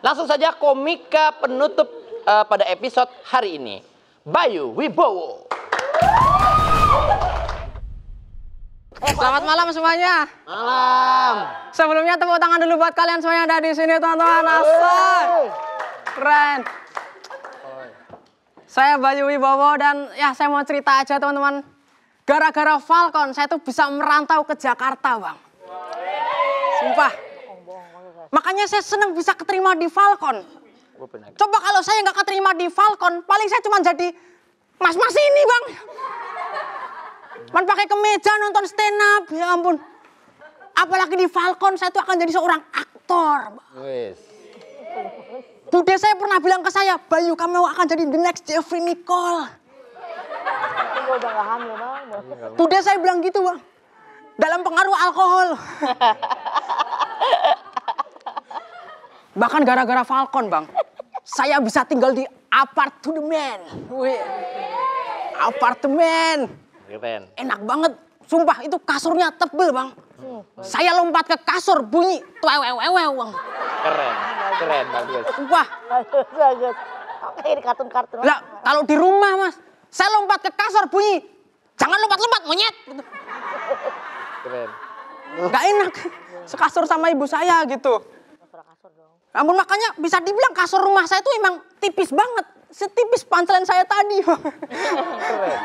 Langsung saja komika penutup pada episode hari ini. Bayu Wibowo. Selamat malam semuanya. Malam. Sebelumnya tepuk tangan dulu buat kalian semuanya yang ada di sini, teman-teman. Asal. Keren. Saya Bayu Wibowo dan ya saya mau cerita aja, teman-teman. Gara-gara Falcon saya tuh bisa merantau ke Jakarta, Bang. Sumpah. Makanya saya senang bisa keterima di Falcon. Coba kalau saya nggak keterima di Falcon, paling saya cuma jadi mas-mas ini, Bang. Man pakai kemeja nonton stand up, ya ampun. Apalagi di Falcon saya tuh akan jadi seorang aktor. Bude saya pernah bilang ke saya, Bayu kamu akan jadi the next Jeffrey Nicole. Bude saya bilang gitu, Bang. Dalam pengaruh alkohol. Bahkan gara-gara Falcon, Bang. Saya bisa tinggal di apartemen. Apartemen. Keren. Enak banget. Sumpah itu kasurnya tebel, Bang. Saya lompat ke kasur bunyi tuewewewew, Bang. Keren. Keren, bagus. Sumpah. Bagus. Kayak di kartun-kartun. Lah, kalau di rumah, Mas, saya lompat ke kasur bunyi jangan lompat-lompat, monyet. Keren. Gak enak. Sekasur sama ibu saya gitu. Namun makanya bisa dibilang kasur rumah saya itu emang tipis banget. Setipis punchline saya tadi. Keren.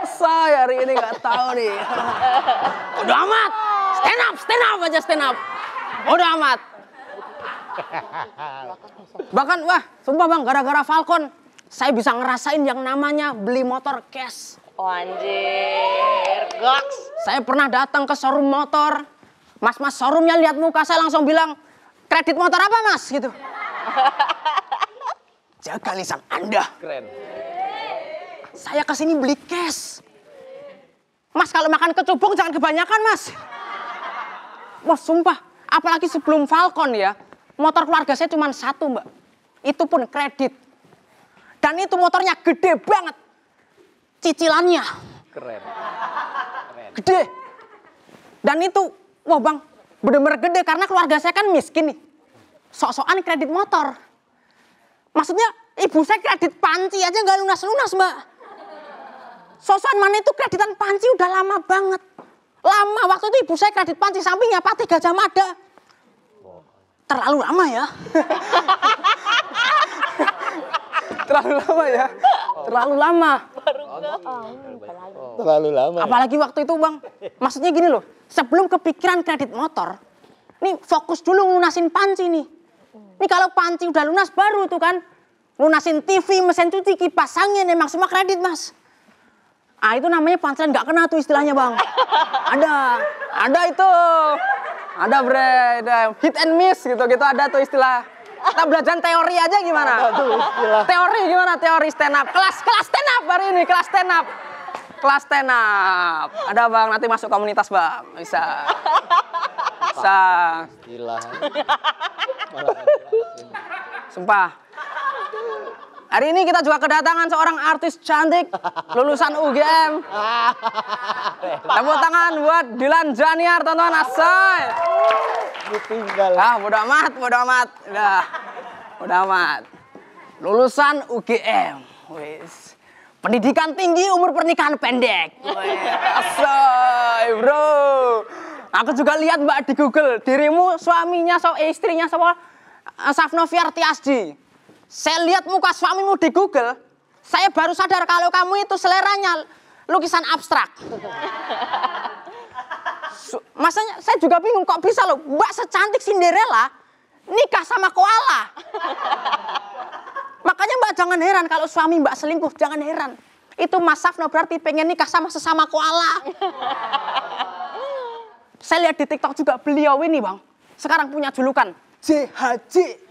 Saya hari ini gak tahu nih. Udah amat. Stand up aja stand up. Udah amat. Bahkan wah, sumpah Bang, gara-gara Falcon saya bisa ngerasain yang namanya beli motor cash. Oh, anjir, goks. Saya pernah datang ke showroom motor. Mas-mas showroomnya lihat muka saya langsung bilang, kredit motor apa Mas? Gitu. Jaga lisan Anda. Keren. Saya kesini beli cash. Mas kalau makan kecubung jangan kebanyakan Mas. Wah sumpah, apalagi sebelum Falcon ya, motor keluarga saya cuma satu Mbak. Itu pun kredit. Dan itu motornya gede banget. Cicilannya. Keren. Keren. Gede. Dan itu, wah Bang, bener-bener gede karena keluarga saya kan miskin nih. Sok-sokan kredit motor. Maksudnya ibu saya kredit panci aja nggak lunas-lunas Mbak. Sok-sokan mana itu kreditan panci udah lama banget. Lama, waktu itu ibu saya kredit panci sampingnya Pak 3 jam ada. Terlalu lama ya. Terlalu lama ya. Terlalu lama. Terlalu lama. Apalagi waktu itu Bang, maksudnya gini loh, sebelum kepikiran kredit motor, nih fokus dulu lunasin panci nih. Nih kalau panci udah lunas baru tuh kan, lunasin TV, mesin cuci, kipas angin, emang semua kredit Mas. Ah itu namanya punchline nggak kena tuh istilahnya Bang. Ada itu, ada bre, ada hit and miss gitu ada tuh istilah. Kita belajar teori aja gimana? Teori gimana? Teori stand up. Kelas stand up hari ini, kelas stand up. Kelas stand up. Ada Bang, nanti masuk komunitas Bang. Bisa. Gila. Sumpah. Hari ini kita juga kedatangan seorang artis cantik lulusan UGM. Tepuk tangan buat Dilan Janiar, teman-teman. Asal. Ditinggal. Bodo amat. Udah amat. Lulusan UGM. Wis. Pendidikan tinggi, umur pernikahan pendek. Asal, bro. Aku juga lihat Mbak di Google, dirimu suaminya, istrinya Safnoviar Tiasdi. Saya lihat muka suamimu di Google, saya baru sadar kalau kamu itu seleranya lukisan abstrak. Masanya saya juga bingung kok bisa loh Mbak secantik Cinderella nikah sama koala. Makanya Mbak jangan heran kalau suami Mbak selingkuh, jangan heran. Itu Mas Safno berarti pengen nikah sama sesama koala. Saya lihat di TikTok juga beliau ini Bang, sekarang punya julukan JHJ.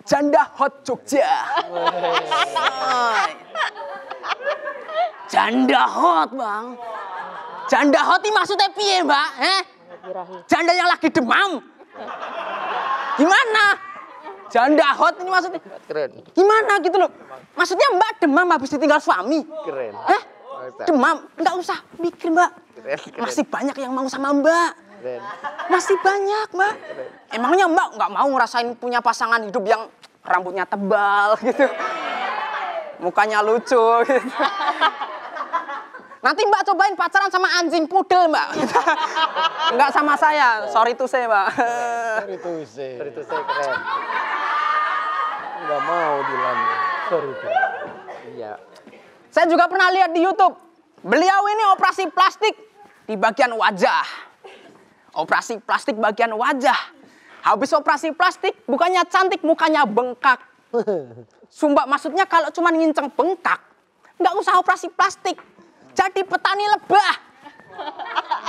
Janda Hot Jogja. Janda hot Bang. Janda hot ini maksudnya piye Mbak? Janda yang lagi demam. Gimana? Janda hot ini maksudnya. Keren. Gimana gitu loh. Maksudnya Mbak demam habis ditinggal suami. Keren. Demam? Nggak usah mikir Mbak. Keren. Masih banyak yang mau sama Mbak. Keren. Masih banyak, Mbak. Emangnya Mbak nggak mau ngerasain punya pasangan hidup yang rambutnya tebal gitu. Mukanya lucu gitu. Nanti Mbak cobain pacaran sama anjing pudel, Mbak. Enggak sama saya. Sorry to say, Mbak. Sorry to say. Keren. Nggak mau Dilan. Sorry to. Iya. Saya juga pernah lihat di YouTube. Beliau ini operasi plastik di bagian wajah. Operasi plastik bagian wajah. Habis operasi plastik, bukannya cantik, mukanya bengkak. Sumpah, maksudnya kalau cuma nginceng bengkak, nggak usah operasi plastik. Jadi petani lebah.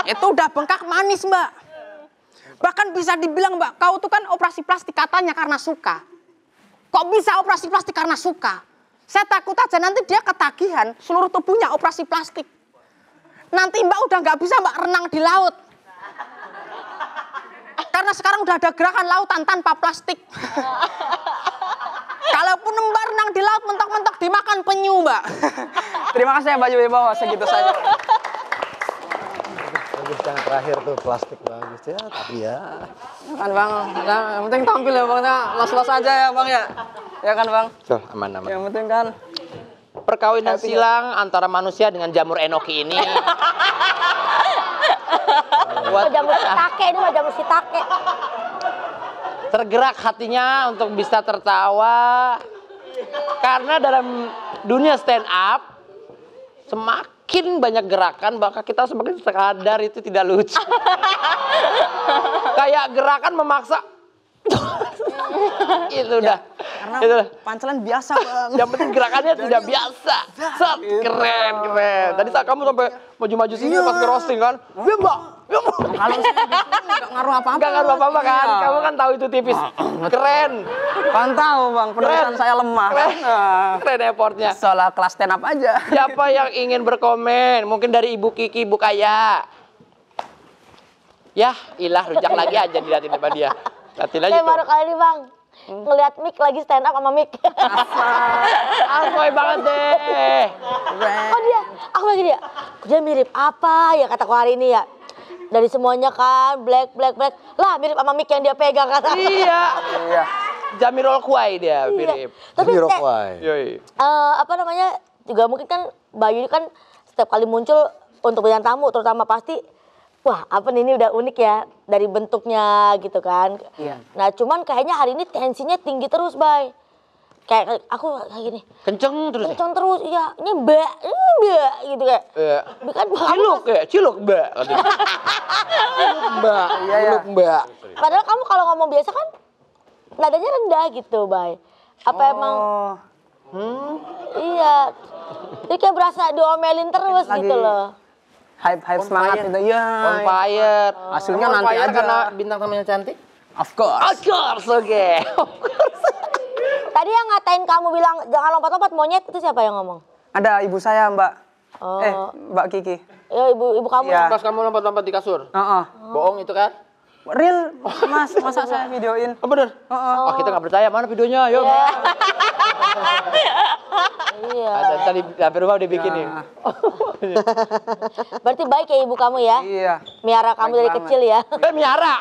Itu udah bengkak manis, Mbak. Bahkan bisa dibilang, Mbak, kau tuh kan operasi plastik katanya karena suka. Kok bisa operasi plastik karena suka? Saya takut aja nanti dia ketagihan, seluruh tubuhnya operasi plastik. Nanti Mbak udah nggak bisa, Mbak, renang di laut. Karena sekarang udah ada gerakan lautan tanpa plastik. Kalaupun Mbak renang di laut, mentok-mentok dimakan penyu, Mbak. Terima kasih ya, Mbak Wibowo, segitu saja. Bagus yang terakhir tuh plastik bagus ya, tapi ya. Kan Bang, yang penting tampil ya Bang, los-los aja ya Bang ya. Ya kan Bang? Tuh, aman. Yang penting kan. Perkawinan silang antara manusia dengan jamur enoki ini. Buat jamur shiitake, ini mah jamur shiitake. Tergerak hatinya untuk bisa tertawa. Karena dalam dunia stand up, semakin banyak gerakan, maka kita semakin sadar itu tidak lucu. Kayak gerakan memaksa. Itu udah. Karena Itu. pancelan biasa Bang. Yang penting gerakannya sudah biasa. Set, keren. Tadi saat kamu sampai maju-maju sini pas ke roasting kan. Ya Mbak. Kalau saya nggak ngaruh apa-apa. Nggak ngaruh apa-apa kan. Iya. Kamu kan tahu itu tipis. Keren. Kan tahu Bang, penulisan saya lemah. Keren. Nah, Keren effortnya. soal kelas stand up aja. Siapa yang ingin berkomen? Mungkin dari Ibu Kiki, Ibu Kaya. Yah, ilah rujak lagi aja dilihatin depan dia. Lihatin aja Saya baru tuh. kali ini Bang, ngeliat Mik lagi stand up sama Mik. Asoy banget deh. Oh dia, aku lagi dia mirip apa ya kataku hari ini ya. Dari semuanya kan, black. Lah mirip sama Mik yang dia pegang kata. Iya. Iya. Jamirul Kuai dia mirip. Tapi Jadi kayak, Rockway. Yoi. apa namanya, juga mungkin kan Bayu ini kan setiap kali muncul untuk bintang tamu terutama pasti wah apa nih ini udah unik ya dari bentuknya gitu kan. Iya. Nah cuman kayaknya hari ini tensinya tinggi terus Bay. Kayak aku kayak gini. Kenceng terus ya? Kenceng terus, iya. Ini mbak gitu kayak. Iya. Kan Ciluk, Mbak. Mbak, Iya. Mbak. padahal kamu kalau ngomong biasa kan nadanya rendah gitu, Bay. Apa emang Oh, iya. Dia kayak berasa diomelin terus Lagi gitu loh. hype semangat itu. Iya. On fire. Hasilnya On nanti fire aja. karena bintang tamunya cantik. Of course. Of course, oke. Tadi yang ngatain kamu bilang jangan lompat-lompat monyet itu siapa yang ngomong? Ada ibu saya Mbak. Oh. Mbak Kiki. Ya ibu kamu. Iya. Pas kamu lompat-lompat di kasur. Heeh. Bohong itu kan? Real, Mas, masa saya videoin? Oh bener? Oh, kita nggak percaya, mana videonya? Ayo. Iya. Ada tadi sampai rumah udah bikin nih. Berarti baik ya ibu kamu ya? Iya. Miara kamu Baik dari banget. kecil ya? Miara.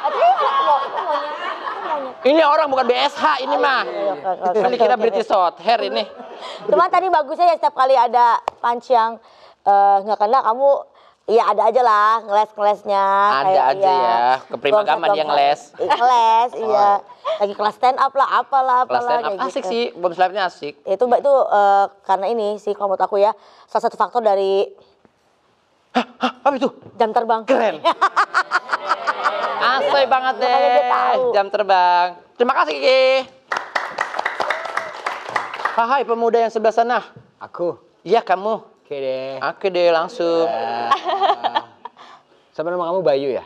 Ini orang bukan BSH ini mah. Kali kira British Short Hair ini. Cuman tadi bagusnya ya setiap kali ada punch yang nggak kena kamu ya ada aja lah ngeles-ngelesnya. Ada kayak, aja ya, kepribagaman dia ngeles. Ngeles, iya. Lagi kelas stand up lah, apalah. Kelas stand up kayak asik gitu. sih, bom slapnya asik. Itu Mbak itu karena ini sih kalau menurut aku ya salah satu faktor dari Hah, apa itu? jam terbang. Keren. Asoy banget deh. Makanya dia tahu. Jam terbang. Terima kasih Kiki. Hai pemuda yang sebelah sana. Aku. Iya kamu. Oke deh. Oke deh langsung. Siapa nama kamu Bayu ya?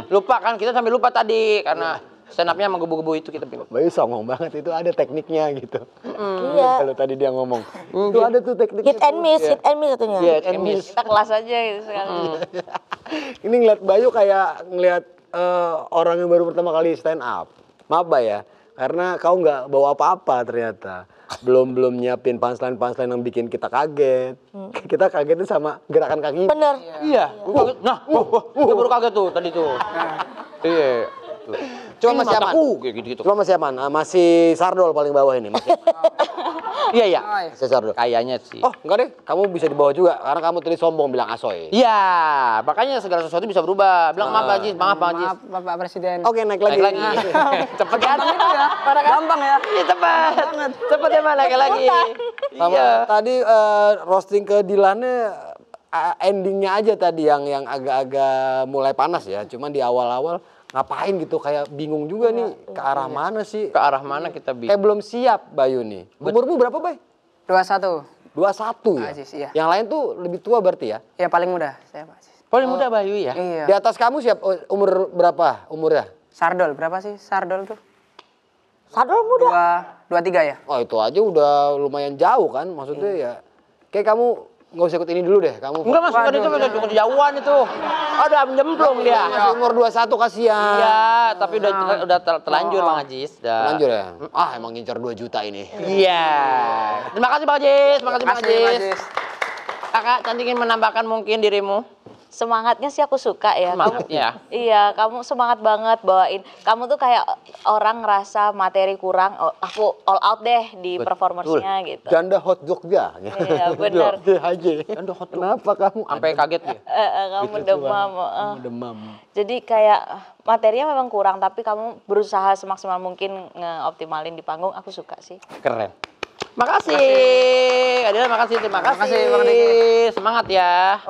Lupa kan kita sampai lupa tadi karena stand up-nya menggebu-gebu itu kita bingung. Bayu songong banget, itu ada tekniknya gitu. Iya. Kalau tadi dia ngomong. Itu ada tuh tekniknya. Hit and miss, hit and miss katanya. Iya, emis. Kita kelas aja gitu sekarang. Ini ngeliat Bayu kayak ngeliat orang yang baru pertama kali stand up. Maaf Bay ya. Karena kau nggak bawa apa-apa ternyata. Belum nyiapin punchline yang bikin kita kaget. Kita kagetnya sama gerakan kaki. Bener. Iya. Nah, kita baru kaget tuh tadi tuh. Iya. Cuma masih aman. Kayak gitu. Cuma masih aman. Masih Sardol paling bawah ini. Iya. Masih Sardol. Kayaknya sih. Oh, enggak deh. Kamu bisa di bawah juga. Karena kamu tadi sombong bilang asoy. Iya, makanya segala sesuatu bisa berubah. Bilang maaf Pak Ajis, maaf Pak Ajis. Maaf Bapak Presiden. Oke, naik lagi. Naik lagi. Cepet kan? Gampang ya. Iya cepet. Cepet ya Pak, naik lagi. Sama Iya. tadi roasting ke Dilannya endingnya aja tadi yang agak-agak mulai panas ya. Cuman di awal-awal ngapain gitu kayak bingung juga nih ke arah mana sih? Ke arah mana kita bisa? Kayak belum siap Bayu nih. Umurmu berapa, Bay? 21. 21 ya? Aziz, iya. Yang lain tuh lebih tua berarti ya? Ya paling muda saya Pak Aziz. Paling muda Bayu ya? Iya. Di atas kamu siap umur berapa umurnya? Sardol berapa sih Sardol tuh? Sadol muda. 23 ya? Oh itu aja udah lumayan jauh kan? Maksudnya ya kayak kamu nggak usah ikut ini dulu deh. Kamu Enggak Mas, tadi itu udah cukup jauhan itu. Ada menyemplung dia. masih umur 21 kasihan. Iya, tapi udah terlanjur Bang Ajis. Lanjut ya? Ah emang ngincar 2 juta ini. Iya. Terima kasih Bang Ajis, terima kasih Bang Makasih, Pak Ajis. Ajis. Kakak, Cantik ingin menambahkan mungkin dirimu? Semangatnya sih aku suka ya. Semangatnya. Iya, kamu semangat banget bawain. Kamu tuh kayak orang ngerasa materi kurang, oh, aku all out deh di performance-nya gitu. Janda hot dog ya? Iya, bener. Janda hot dog. Kenapa kamu? Sampai kaget ya? Kamu demam. Kamu demam. Jadi kayak materinya memang kurang, tapi kamu berusaha semaksimal mungkin ngeoptimalin di panggung. Aku suka sih. Keren. Makasih. Adila, makasih. Terima kasih. kasih, Bang Diki. Semangat ya.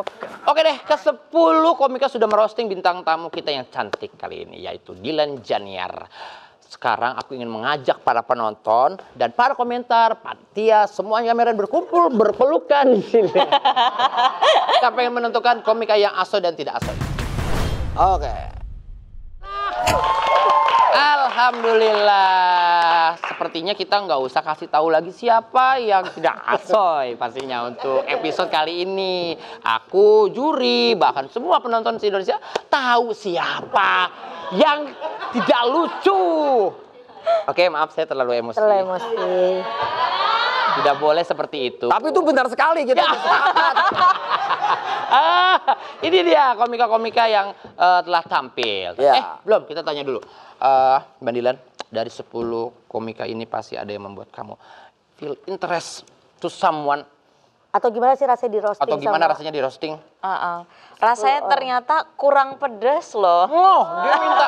Oke deh, ke-10 komika sudah merosting bintang tamu kita yang cantik kali ini, yaitu Dilan Janiar. Sekarang aku ingin mengajak para penonton dan para komentar, panitia, semuanya kamera berkumpul, berpelukan di sini. Kita pengen menentukan komika yang aso dan tidak aso. Oke. Alhamdulillah, sepertinya kita nggak usah kasih tahu lagi siapa yang tidak asoy pastinya untuk episode kali ini. Aku, juri, bahkan semua penonton di Indonesia tahu siapa yang tidak lucu. Oke, maaf saya terlalu emosi. Terlalu emosi. Tidak boleh seperti itu. Tapi itu benar sekali kita. Ini dia komika-komika yang telah tampil. Ya. Belum, kita tanya dulu. Mbak Dilan, dari 10 komika ini pasti ada yang membuat kamu feel interest to someone. Atau gimana sih rasanya di roasting? Atau gimana rasanya di roasting? Rasanya ternyata kurang pedes loh. Oh, dia minta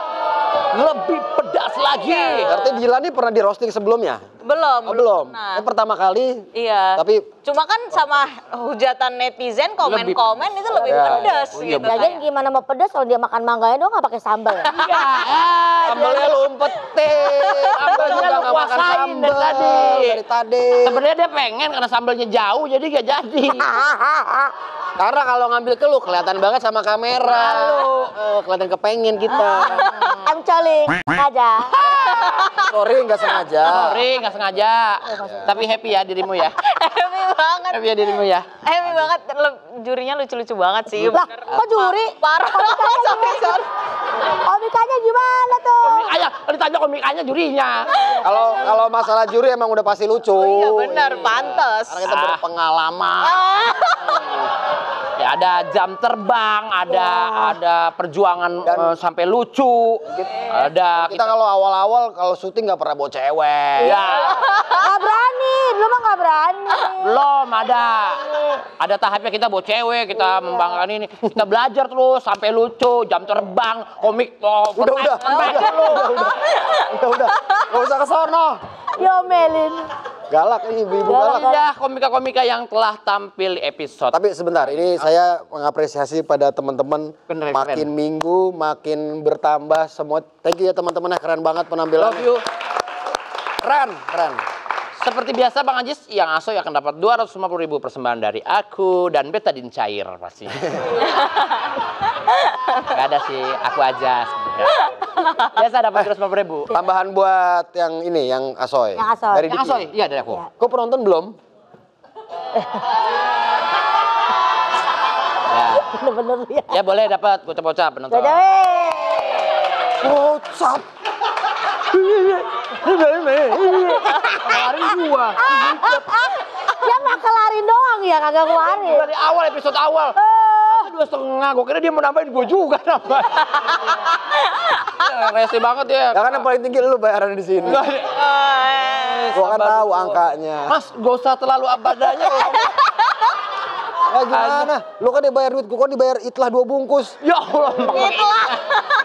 lebih pedas lagi. Berarti Dilan ini pernah di roasting sebelumnya? Belum. Oh, belum. Nah. Pertama kali. Iya. Tapi Cuma kan sama hujatan netizen, komen-komen itu lebih Ya. pedas Oh, iya, gitu. betul. Lagian gimana mau pedas kalau dia makan mangganya doang nggak pakai sambal ya? Iya, sambelnya lu umpetin. Apa juga lu nggak makan kuasain sambel dari tadi. dari tadi. Sebenarnya dia pengen karena sambelnya jauh jadi gak jadi. Karena kalau ngambil ke lu kelihatan banget sama kamera. Kelihatan kepengen kita. I'm coling aja. Sorry nggak sengaja. Sorry, nggak sengaja. Tapi happy ya dirimu ya. Happy banget. Happy ya dirimu ya. Happy banget. Jurinya lucu-lucu banget sih. Lah, kok juri? Parah. Sorry. Komikanya gimana tuh? Komikanya, ditanya komikanya jurinya. Kalau masalah juri emang udah pasti lucu. Iya benar, pantes. Karena kita berpengalaman. Ya, ada jam terbang, ada perjuangan sampai lucu. Ada Kita kalau awal-awal kalau syuting nggak pernah bawa cewek. ya, Gak berani, lu mah gak berani. belum ada tahapnya kita bawa cewek, kita membanggakan ini. Kita belajar terus sampai lucu, jam terbang, komik. Udah. Nggak usah ke sono. Yo Melin. Galak ini ibu-ibu galak. Ya, komika-komika yang telah tampil di episode. Tapi sebentar, ini saya mengapresiasi pada teman-teman. Keren. Makin minggu, makin bertambah semua. Thank you ya teman-teman, keren banget penampilan. Love you. Keren. Seperti biasa Bang Ajis, yang asoy akan dapat 250.000 persembahan dari aku dan betadin cair pasti. Gak ada sih, aku aja sebenarnya. Biasa dapat 250.000. Tambahan buat yang ini, yang asoy. Yang asoy. Dari Yang Diki. asoy, iya dari aku. Iya. Kok penonton belum? Ya. Bener-bener ya. Ya boleh dapat bocah-bocah penonton. Dadah, What's up? Kelarin gua. Dia mah kelarin doang ya, kagak keluarin. Dari awal, episode awal. 2,5, gue kira dia mau nambahin, gue juga nambah. Rese banget ya. Ya kan yang paling tinggi lu bayaran di sini. Gua kan tahu angkanya. Mas, gak usah terlalu abadanya. Ya gimana? Lu kan dibayar duit, gua kan dibayar itlah 2 bungkus. Ya Allah. Itulah.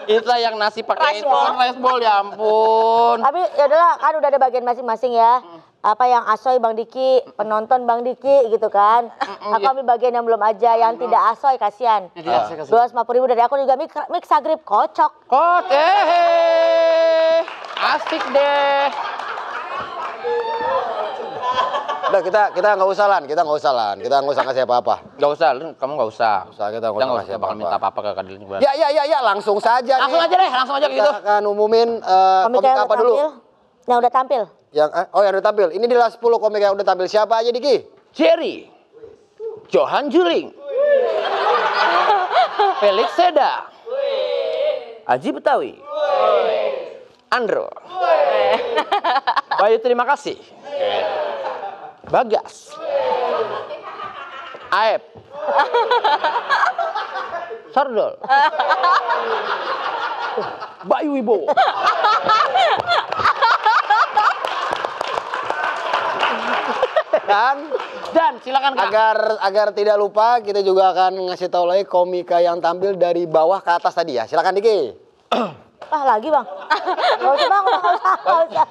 Itulah yang nasi pakai Rice ball. rice ball, ya ampun. Tapi ya udahlah, kan udah ada bagian masing-masing ya. Apa yang asoy Bang Diki, penonton Bang Diki gitu kan. Aku ambil bagian yang belum aja, yang tidak asoy kasihan. 250.000 dari aku juga Mixa Grip kocok. Asik deh. Udah kita nggak usah lan, kita nggak usah ngasih apa-apa. Gak usah, kamu gak usah. Kita Kita nggak usah bakal minta apa-apa ke Kadil. Ya, langsung saja. Langsung aja deh, langsung aja Kita gitu. akan umumin komik Komika yang apa udah dulu. tampil. Yang udah tampil. Yang yang udah tampil. Ini di 10 komik yang udah tampil. Siapa aja Diki? Jerry, Johan Juling, Felix Seda, Aji Betawi, Andro, Bayu terima kasih, Bagas, Aep, Sardol, Bayu Wibowo. Dan silakan Kak. Agar tidak lupa kita juga akan ngasih tahu lagi komika yang tampil dari bawah ke atas tadi ya. Silakan Diki. Lagi Bang. Gak usah Bang, gak usah.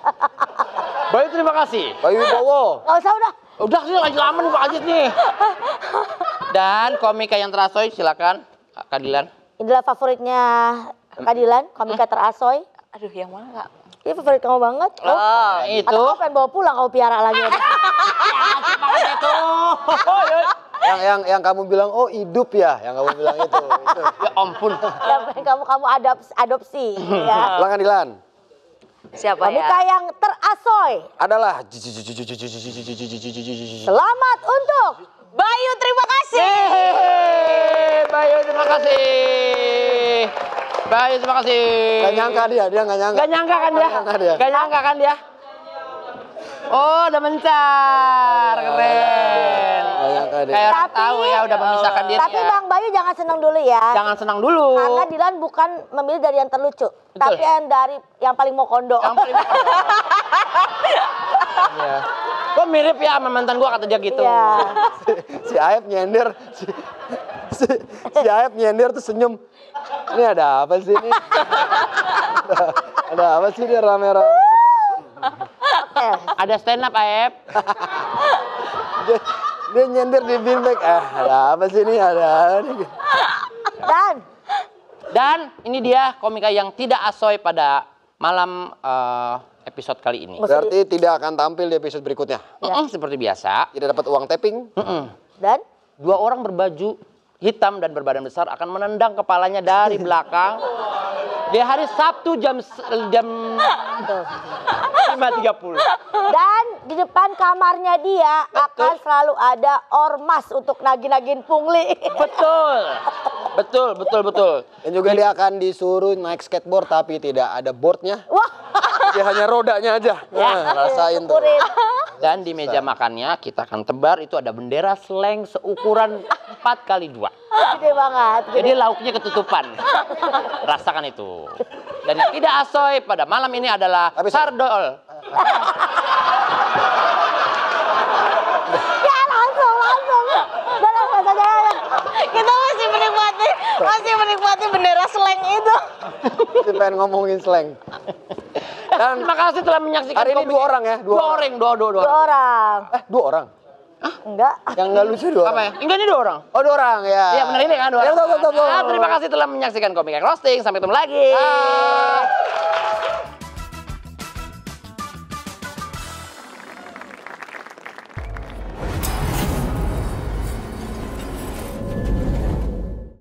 Bayu terima kasih. Bayu Wibowo. Gak usah udah. Udah sih lagi lama nih Pak Ajit nih. Dan komika yang terasoy silakan Kak Dilan. Inilah favoritnya Kadilan, komika terasoy. Aduh, yang mana Kak? Ini favorit kamu banget. Itu. Atau kau pengen bawa pulang kau piara lagi. Yang kamu bilang hidup ya, yang kamu bilang itu. Ya ampun. Yang pengen kamu adopsi. Ya. Silakan Dilan. Siapa Komika yang terasoy. Adalah Selamat untuk Bayu, terima kasih. Bayu terima kasih. Bayu terima kasih. Gak nyangka dia nggak nyangka. Gak nyangka kan dia? Nggak nyangka dia. Gak nyangka kan dia? Oh, udah mencar. Keren. Nggak nyangka dia. Kayak orang tahu ya udah memisahkan diri Tapi ya. Bang Bayu jangan senang dulu ya. Jangan senang dulu. Karena Dilan bukan memilih dari yang terlucu, tapi yang dari yang paling mau kondo. Yang paling Iya. Kok mirip ya sama mantan gua kata dia gitu. Iya. Si Aep nyender. Si Aep nyender tuh senyum. Ini ada apa sih ini? Ada apa sih dia rame-rame? Ada stand up Aep. Dia nyender di beanbag. Ada apa sih ini? Ada. Dan ini dia komika yang tidak asoy pada malam episode kali ini. Berarti tidak akan tampil di episode berikutnya. Seperti biasa. Tidak dapat uang tapping. Dan 2 orang berbaju hitam dan berbadan besar akan menendang kepalanya dari belakang di hari Sabtu jam 5.30. Dan di depan kamarnya dia akan selalu ada ormas untuk nagih-nagihin pungli. Betul. Dan juga dia akan disuruh naik skateboard tapi tidak ada boardnya. Wah. Dia hanya rodanya aja. Rasain tuh. Syukurin. Dan di meja makannya kita akan tebar itu ada bendera slang seukuran 4x2. Gede banget. Jadi lauknya ketutupan. Rasakan itu. Dan yang tidak asoy pada malam ini adalah sardol. Ya langsung. Kita masih menikmati bendera slang itu. Dia pengen ngomongin slang. Dan Terima kasih telah menyaksikan hari ini 2 orang ya? 2 orang. Dua orang. 2 orang? Enggak. Yang nggak lucu 2 orang? Apa ya? Enggak, ini 2 orang. Oh 2 orang ya. Iya benar ini kan 2 Ya, orang. betul. Terima kasih telah menyaksikan Komika Roasting. Sampai ketemu lagi.